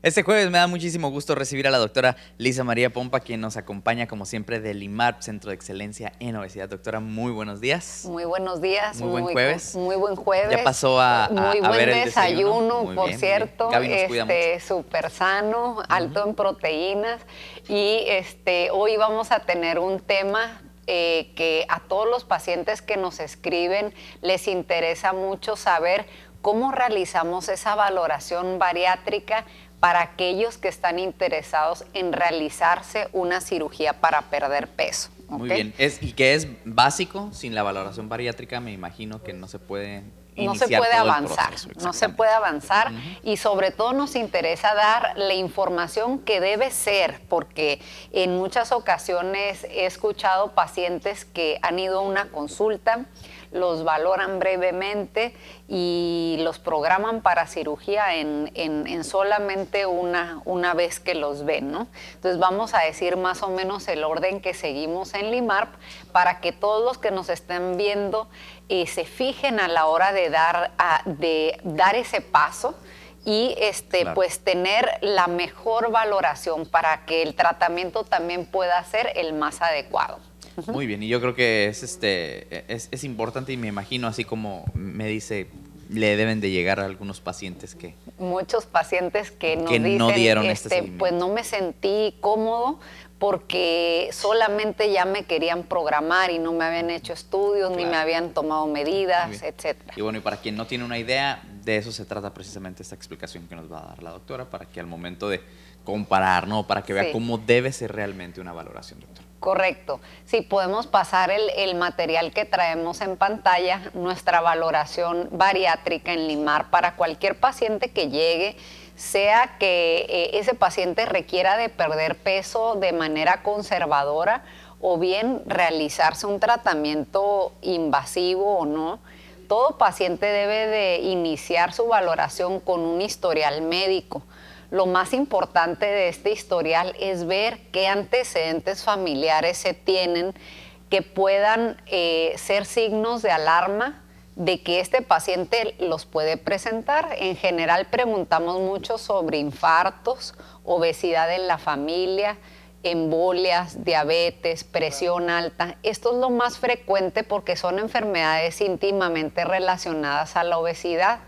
Este jueves me da muchísimo gusto recibir a la doctora Lisa María Pompa, quien nos acompaña como siempre del IMARP, Centro de Excelencia en Obesidad. Doctora, muy buenos días. Muy buenos días. Muy buen jueves. Muy buen jueves. Ya pasó a muy buen ver el desayuno, Muy por bien, cierto. Gaby nos cuida mucho. Súper sano, alto en proteínas. Y hoy vamos a tener un tema que a todos los pacientes que nos escriben les interesa mucho saber cómo realizamos esa valoración bariátrica para aquellos que están interesados en realizarse una cirugía para perder peso. Muy bien. ¿Y qué es básico? Sin la valoración bariátrica me imagino que no se puede avanzar. No se puede avanzar y sobre todo nos interesa dar la información que debe ser, porque en muchas ocasiones he escuchado pacientes que han ido a una consulta, los valoran brevemente y los programan para cirugía en solamente una vez que los ven, ¿no? Entonces vamos a decir más o menos el orden que seguimos en LIMARP para que todos los que nos estén viendo se fijen a la hora de dar ese paso y claro, pues tener la mejor valoración para que el tratamiento también pueda ser el más adecuado. Muy bien, y yo creo que es importante, y me imagino, así como me dice, le deben de llegar a algunos pacientes que... Muchos pacientes que nos dicen, no dieron este seguimiento. Pues no me sentí cómodo porque solamente ya me querían programar y no me habían hecho estudios, ni me habían tomado medidas, etcétera. Y bueno, y para quien no tiene una idea, de eso se trata precisamente esta explicación que nos va a dar la doctora, para que al momento de comparar, ¿no? Para que vea cómo debe ser realmente una valoración, doctora. Correcto. Sí, podemos pasar el material que traemos en pantalla, nuestra valoración bariátrica en LIMARP para cualquier paciente que llegue, sea que ese paciente requiera de perder peso de manera conservadora o bien realizarse un tratamiento invasivo o no. Todo paciente debe de iniciar su valoración con un historial médico. Lo más importante de este historial es ver qué antecedentes familiares se tienen que puedan ser signos de alarma de que este paciente los puede presentar. En general preguntamos mucho sobre infartos, obesidad en la familia, embolias, diabetes, presión alta. Esto es lo más frecuente porque son enfermedades íntimamente relacionadas a la obesidad.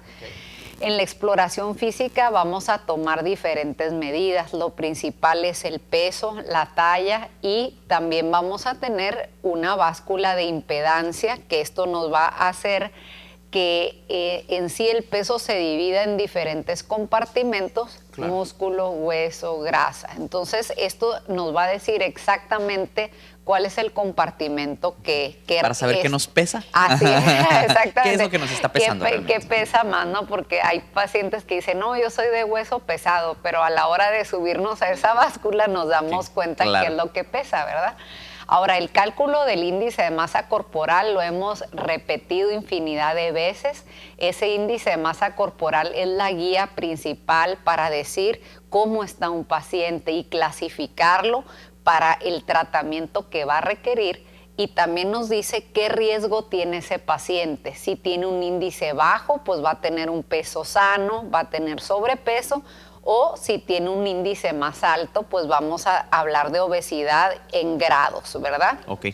En la exploración física vamos a tomar diferentes medidas. Lo principal es el peso, la talla y también vamos a tener una báscula de impedancia, que esto nos va a hacer que en sí el peso se divida en diferentes compartimentos, músculo, hueso, grasa. Entonces esto nos va a decir exactamente cuál es el compartimento que para saber qué nos pesa. Así es, exactamente. ¿Qué es lo que nos está pesando ¿Qué pesa más, no? Porque hay pacientes que dicen, no, yo soy de hueso pesado, pero a la hora de subirnos a esa báscula nos damos cuenta qué es lo que pesa, ¿verdad? Ahora, el cálculo del índice de masa corporal lo hemos repetido infinidad de veces. Ese índice de masa corporal es la guía principal para decir cómo está un paciente y clasificarlo para el tratamiento que va a requerir, y también nos dice qué riesgo tiene ese paciente. Si tiene un índice bajo, pues va a tener un peso sano, va a tener sobrepeso, o si tiene un índice más alto, pues vamos a hablar de obesidad en grados, ¿verdad? Ok.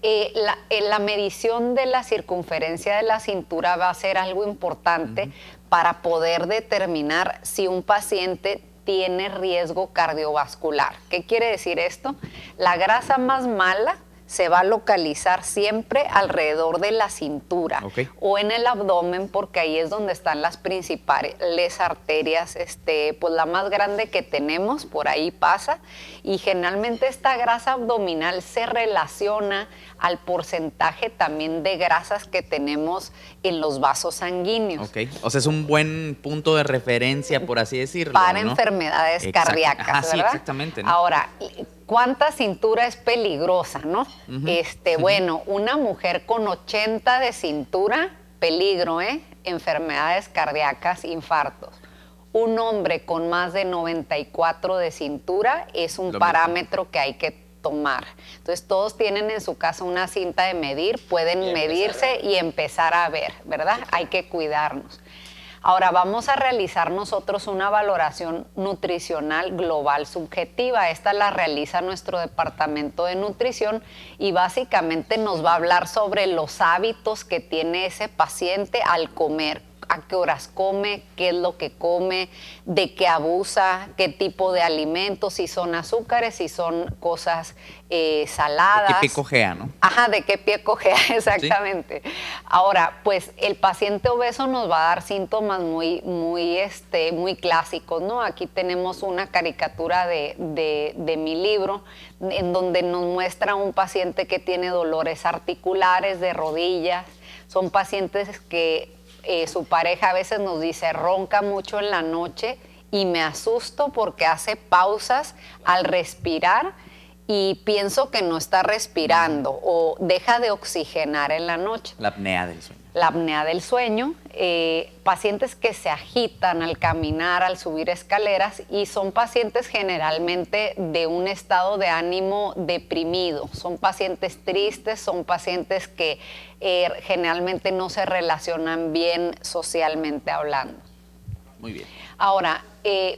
La medición de la circunferencia de la cintura va a ser algo importante para poder determinar si un paciente tiene riesgo cardiovascular. ¿Qué quiere decir esto? La grasa más mala se va a localizar siempre alrededor de la cintura o en el abdomen, porque ahí es donde están las principales arterias, pues la más grande que tenemos, por ahí pasa, y generalmente esta grasa abdominal se relaciona al porcentaje también de grasas que tenemos en los vasos sanguíneos. O sea, es un buen punto de referencia, por así decirlo, para enfermedades cardíacas, ¿verdad? Sí, exactamente, ¿no? Ahora, ¿cuánta cintura es peligrosa, no? Bueno, una mujer con 80 de cintura, peligro, enfermedades cardíacas, infartos. Un hombre con más de 94 de cintura es un parámetro que hay que tomar. Entonces, todos tienen en su casa una cinta de medir, pueden medirse y empezar a ver, ¿verdad? Hay que cuidarnos. Ahora vamos a realizar nosotros una valoración nutricional global subjetiva. Esta la realiza nuestro departamento de nutrición y básicamente nos va a hablar sobre los hábitos que tiene ese paciente al comer. A qué horas come, qué es lo que come, de qué abusa, qué tipo de alimentos, si son azúcares, si son cosas saladas. ¿De qué pie cojea, no? Ajá, de qué pie cojea, exactamente. ¿Sí? Ahora, pues el paciente obeso nos va a dar síntomas muy clásicos, ¿no? Aquí tenemos una caricatura de mi libro en donde nos muestra un paciente que tiene dolores articulares, de rodillas. Son pacientes que su pareja a veces nos dice, ronca mucho en la noche y me asusto porque hace pausas al respirar y pienso que no está respirando o deja de oxigenar en la noche. La apnea del sueño. La apnea del sueño, pacientes que se agitan al caminar, al subir escaleras y son pacientes generalmente de un estado de ánimo deprimido. Son pacientes tristes, son pacientes que generalmente no se relacionan bien socialmente hablando. Muy bien. Ahora,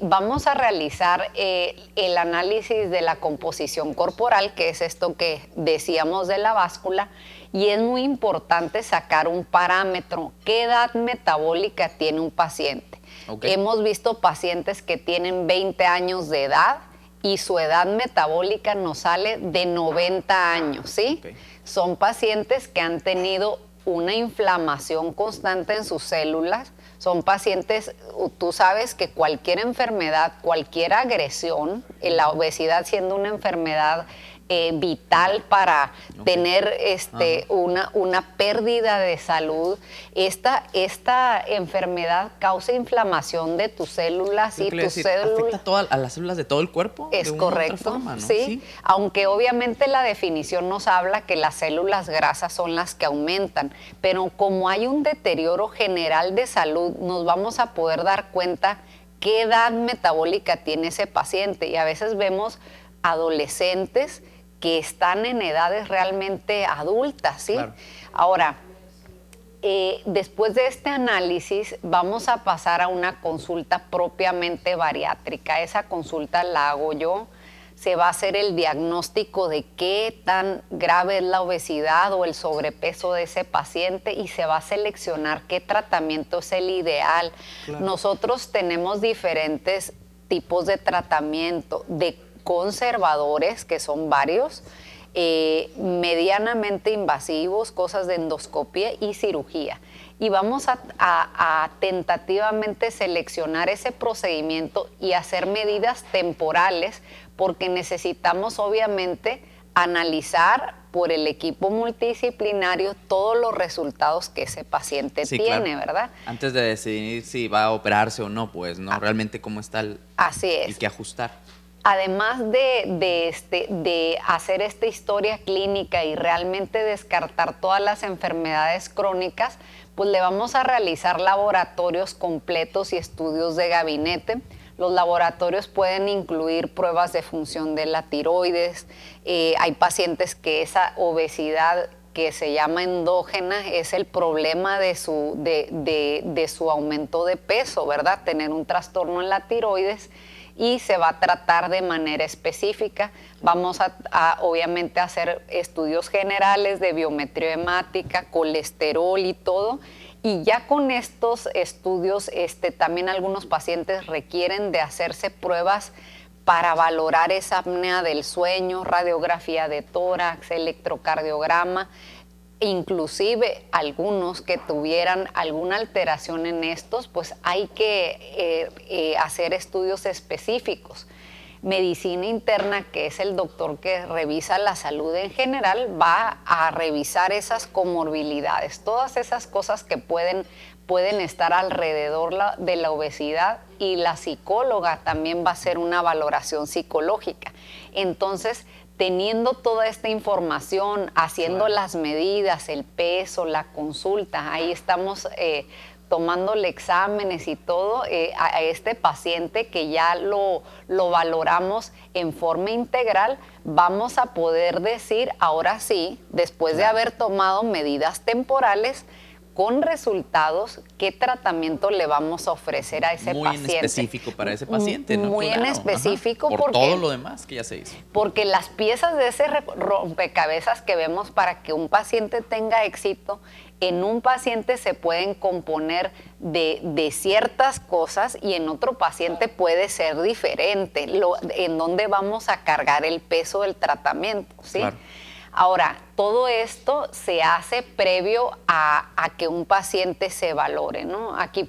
vamos a realizar el análisis de la composición corporal, que es esto que decíamos de la báscula, y es muy importante sacar un parámetro. ¿Qué edad metabólica tiene un paciente? Okay. Hemos visto pacientes que tienen 20 años de edad y su edad metabólica nos sale de 90 años, ¿sí? Okay. Son pacientes que han tenido una inflamación constante en sus células. Son pacientes, tú sabes que cualquier enfermedad, cualquier agresión, la obesidad siendo una enfermedad vital para tener una pérdida de salud, esta enfermedad causa inflamación de tus células y tus células. ¿Afecta a las células de todo el cuerpo? Es correcto, forma, ¿no? Sí. Aunque obviamente la definición nos habla que las células grasas son las que aumentan, pero como hay un deterioro general de salud, nos vamos a poder dar cuenta qué edad metabólica tiene ese paciente y a veces vemos adolescentes que están en edades realmente adultas, ¿sí? Claro. Ahora, después de este análisis vamos a pasar a una consulta propiamente bariátrica. Esa consulta la hago yo. Se va a hacer el diagnóstico de qué tan grave es la obesidad o el sobrepeso de ese paciente y se va a seleccionar qué tratamiento es el ideal. Claro. Nosotros tenemos diferentes tipos de tratamiento, de conservadores, que son varios, medianamente invasivos, cosas de endoscopia y cirugía. Y vamos a tentativamente seleccionar ese procedimiento y hacer medidas temporales porque necesitamos obviamente analizar por el equipo multidisciplinario todos los resultados que ese paciente tiene, claro. ¿Verdad? Antes de decidir si va a operarse o no, pues, ¿no? Realmente cómo está Así es. Y qué ajustar. Además de hacer esta historia clínica y realmente descartar todas las enfermedades crónicas, pues le vamos a realizar laboratorios completos y estudios de gabinete. Los laboratorios pueden incluir pruebas de función de la tiroides. Hay pacientes que esa obesidad que se llama endógena es el problema de su aumento de peso, ¿verdad? Tener un trastorno en la tiroides. Y se va a tratar de manera específica. Vamos a obviamente hacer estudios generales de biometría hemática, colesterol y todo. Y ya con estos estudios, también algunos pacientes requieren de hacerse pruebas para valorar esa apnea del sueño, radiografía de tórax, electrocardiograma. Inclusive algunos que tuvieran alguna alteración en estos, pues hay que hacer estudios específicos. Medicina interna, que es el doctor que revisa la salud en general, va a revisar esas comorbilidades, todas esas cosas que pueden estar alrededor de la obesidad, y la psicóloga también va a hacer una valoración psicológica. Entonces, teniendo toda esta información, haciendo las medidas, el peso, la consulta, ahí estamos tomándole exámenes y todo a este paciente que ya lo valoramos en forma integral, vamos a poder decir, ahora sí, después de haber tomado medidas temporales, con resultados qué tratamiento le vamos a ofrecer a ese paciente. Muy en específico para ese paciente, ¿no? Muy en específico. Por todo lo demás que ya se hizo. Porque las piezas de ese rompecabezas que vemos para que un paciente tenga éxito, en un paciente se pueden componer de ciertas cosas y en otro paciente puede ser diferente, en donde vamos a cargar el peso del tratamiento, ¿sí? Claro. Ahora, todo esto se hace previo a que un paciente se valore, ¿no? Aquí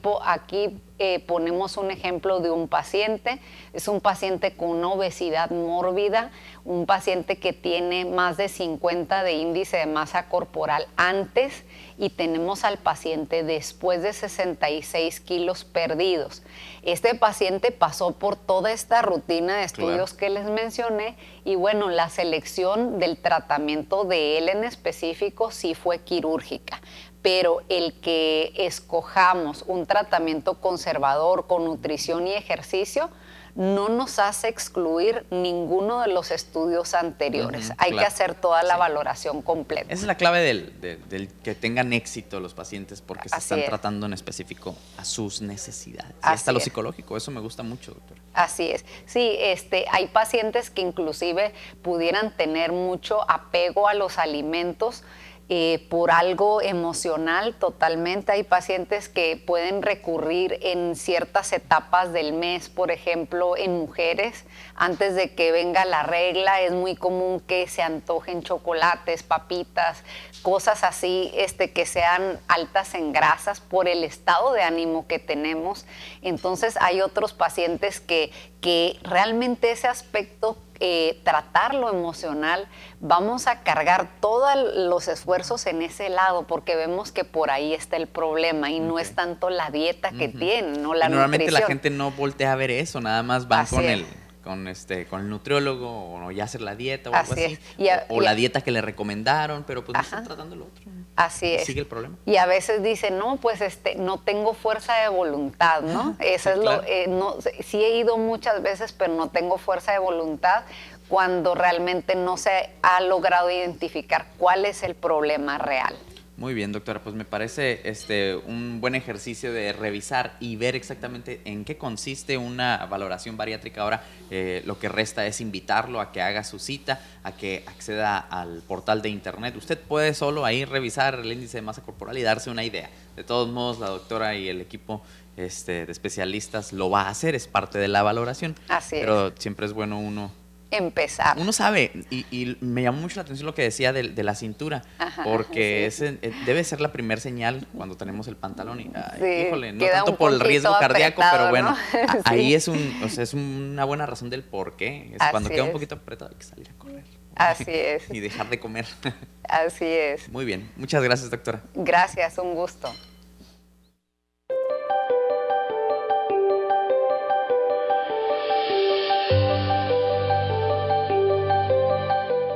ponemos un ejemplo de un paciente, es un paciente con una obesidad mórbida, un paciente que tiene más de 50 de índice de masa corporal antes, y tenemos al paciente después de 66 kilos perdidos. Este paciente pasó por toda esta rutina de estudios que les mencioné, y bueno, la selección del tratamiento de él en específico sí fue quirúrgica, pero el que escojamos un tratamiento conservador con nutrición y ejercicio no nos hace excluir ninguno de los estudios anteriores. Hay que hacer toda la valoración completa. Esa es la clave del que tengan éxito los pacientes, porque se están tratando en específico a sus necesidades. Y hasta lo psicológico, eso me gusta mucho, doctora. Así es. Sí, hay pacientes que inclusive pudieran tener mucho apego a los alimentos, por algo emocional totalmente. Hay pacientes que pueden recurrir en ciertas etapas del mes, por ejemplo, en mujeres, antes de que venga la regla, es muy común que se antojen chocolates, papitas, cosas así, que sean altas en grasas por el estado de ánimo que tenemos. Entonces hay otros pacientes que realmente ese aspecto, tratar lo emocional, vamos a cargar todos los esfuerzos en ese lado, porque vemos que por ahí está el problema y no es tanto la dieta que tienen, no la normalmente nutrición. La gente no voltea a ver eso, nada más van con el nutriólogo, o ya hacer la dieta o algo así, o la dieta que le recomendaron, pero pues no están tratando lo otro. Así es. Sigue el problema. Y a veces dicen, no, pues no tengo fuerza de voluntad, ¿no? Eso es claro. Sí he ido muchas veces, pero no tengo fuerza de voluntad, cuando realmente no se ha logrado identificar cuál es el problema real. Muy bien, doctora, pues me parece un buen ejercicio de revisar y ver exactamente en qué consiste una valoración bariátrica. Ahora lo que resta es invitarlo a que haga su cita, a que acceda al portal de internet. Usted puede solo ahí revisar el índice de masa corporal y darse una idea. De todos modos, la doctora y el equipo de especialistas lo va a hacer, es parte de la valoración. Así es. Pero siempre es bueno empezar. Uno sabe, y me llamó mucho la atención lo que decía de la cintura, porque debe ser la primer señal cuando tenemos el pantalón y, híjole, no tanto por el riesgo cardíaco, pero bueno, ¿no? Ahí es una buena razón del por qué. Cuando queda un poquito apretado hay que salir a correr. Así es. Y dejar de comer. Así es. Muy bien, muchas gracias, doctora. Gracias, un gusto.